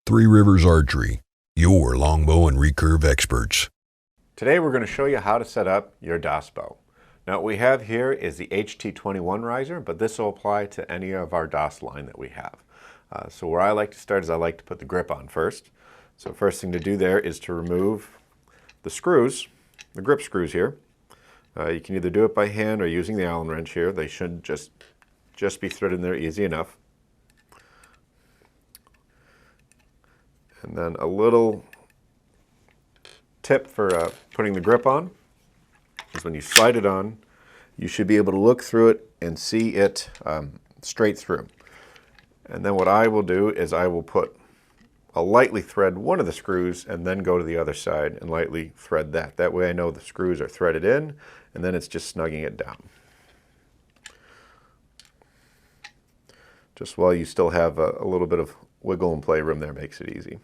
Three Rivers Archery, your longbow and recurve experts. Today we're going to show you how to set up your DOS bow. Now what we have here is the HT21 riser, but this will apply to any of our DOS line that we have. So where I like to start is I like to put the grip on first. So first thing to do there is to remove the screws, the grip screws here. You can either do it by hand or using the Allen wrench here. They should just be threaded in there easy enough. And then a little tip for putting the grip on is when you slide it on, you should be able to look through it and see it straight through. And then what I will do is I will lightly thread one of the screws and then go to the other side and lightly thread that. That way I know the screws are threaded in, and then it's just snugging it down. Just while you still have a little bit of wiggle and play room there, makes it easy.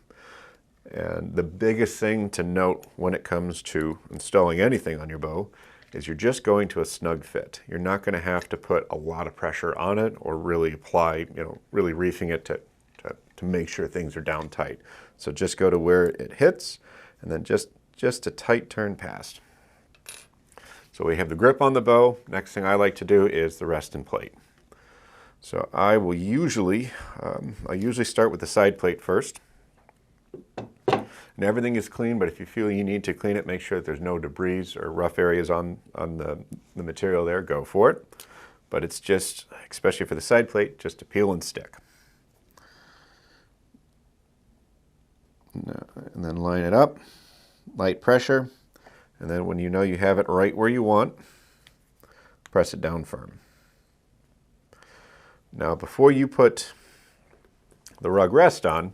And the biggest thing to note when it comes to installing anything on your bow is you're just going to a snug fit. You're not going to have to put a lot of pressure on it or really apply, really reefing it to make sure things are down tight. So just go to where it hits and then just a tight turn past. So we have the grip on the bow. Next thing I like to do is the rest and plate. So I will usually start with the side plate first. And everything is clean, but if you feel you need to clean it, make sure that there's no debris or rough areas on the material there, go for it. But it's just, especially for the side plate, just to peel and stick. And then line it up, light pressure, and then when you know you have it right where you want, press it down firm. Now before you put the rug rest on,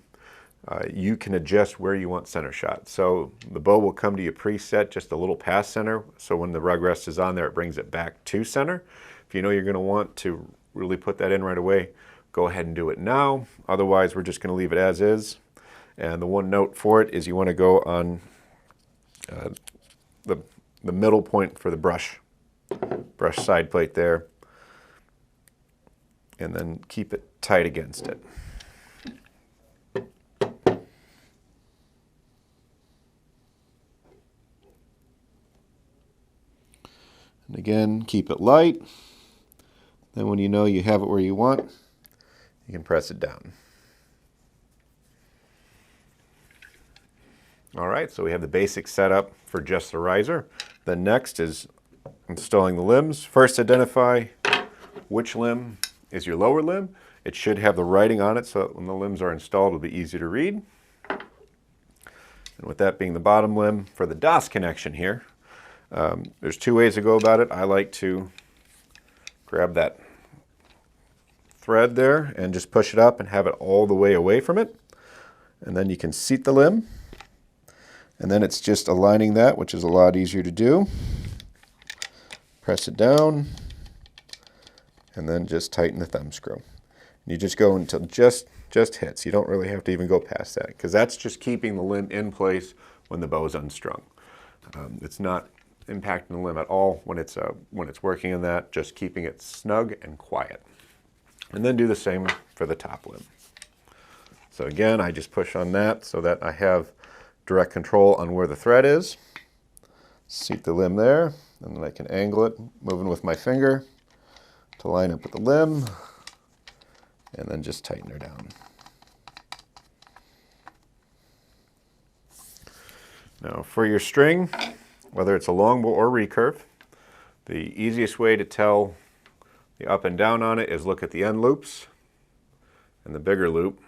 you can adjust where you want center shot. So the bow will come to you preset just a little past center, so when the rug rest is on there, it brings it back to center. If you know you're going to want to really put that in right away, go ahead and do it now. Otherwise, we're just going to leave it as is. And the one note for it is you want to go on the middle point for the brush side plate there, and then keep it tight against it. And again, keep it light. Then when you know you have it where you want, you can press it down. All right, so we have the basic setup for just the riser. Then next is installing the limbs. First, identify which limb is your lower limb. It should have the writing on it so that when the limbs are installed, it'll be easy to read. And with that being the bottom limb, for the DOS connection here, there's two ways to go about it. I like to grab that thread there and just push it up and have it all the way away from it. And then you can seat the limb. And then it's just aligning that, which is a lot easier to do. Press it down, and then just tighten the thumb screw. And you just go until just hits. You don't really have to even go past that, because that's just keeping the limb in place when the bow is unstrung. It's not impacting the limb at all when it's working in that, just keeping it snug and quiet. And then do the same for the top limb. So again, I just push on that so that I have direct control on where the thread is. Seat the limb there, and then I can angle it, moving with my finger to line up with the limb, and then just tighten her down. Now for your string, whether it's a longbow or recurve, the easiest way to tell the up and down on it is look at the end loops, and the bigger loop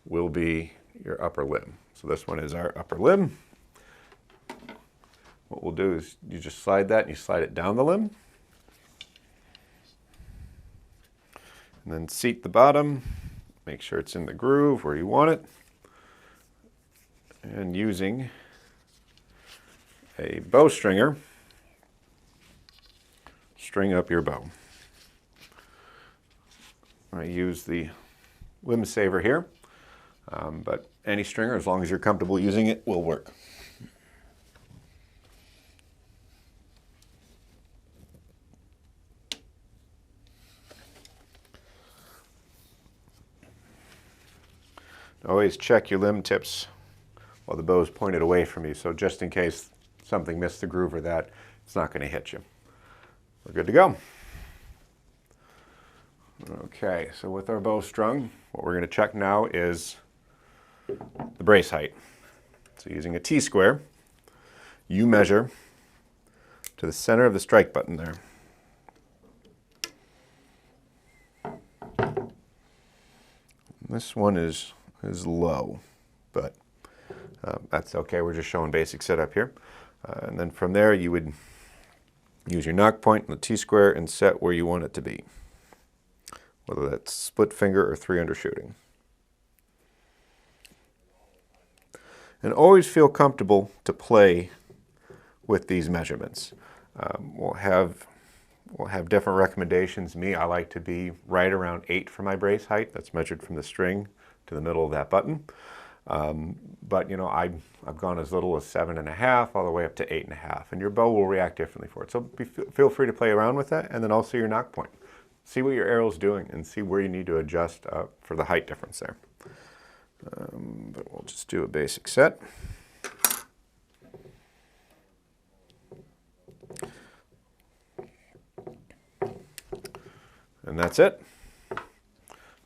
will be your upper limb. So this one is our upper limb. What we'll do is you just slide that and you slide it down the limb. And then seat the bottom, make sure it's in the groove where you want it. And using a bow stringer, string up your bow. I use the limb saver here, but any stringer, as long as you're comfortable using it, will work. Always check your limb tips while the bow is pointed away from you, so just in case something missed the groove or that, it's not going to hit you. We're good to go. Okay, so with our bow strung, what we're going to check now is the brace height. So using a T-square, you measure to the center of the strike button there. This one is low, but that's okay. We're just showing basic setup here. And then from there, you would use your knock point and the T-square and set where you want it to be, whether that's split finger or 3 undershooting. And always feel comfortable to play with these measurements. We'll have different recommendations. Me, I like to be right around 8 for my brace height. That's measured from the string to the middle of that button. But you know, I've gone as little as 7.5 all the way up to 8.5, and your bow will react differently for it. So feel free to play around with that, and then also your knock point. See what your arrow's doing and see where you need to adjust for the height difference there. But we'll just do a basic set. And that's it.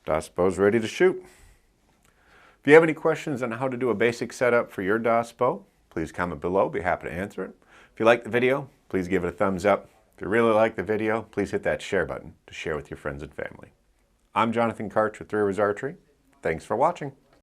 DOS bow's ready to shoot. If you have any questions on how to do a basic setup for your DOS bow, please comment below. Be happy to answer it. If you like the video, please give it a thumbs up. If you really like the video, please hit that share button to share with your friends and family. I'm Jonathan Karch with Three Rivers Archery. Thanks for watching.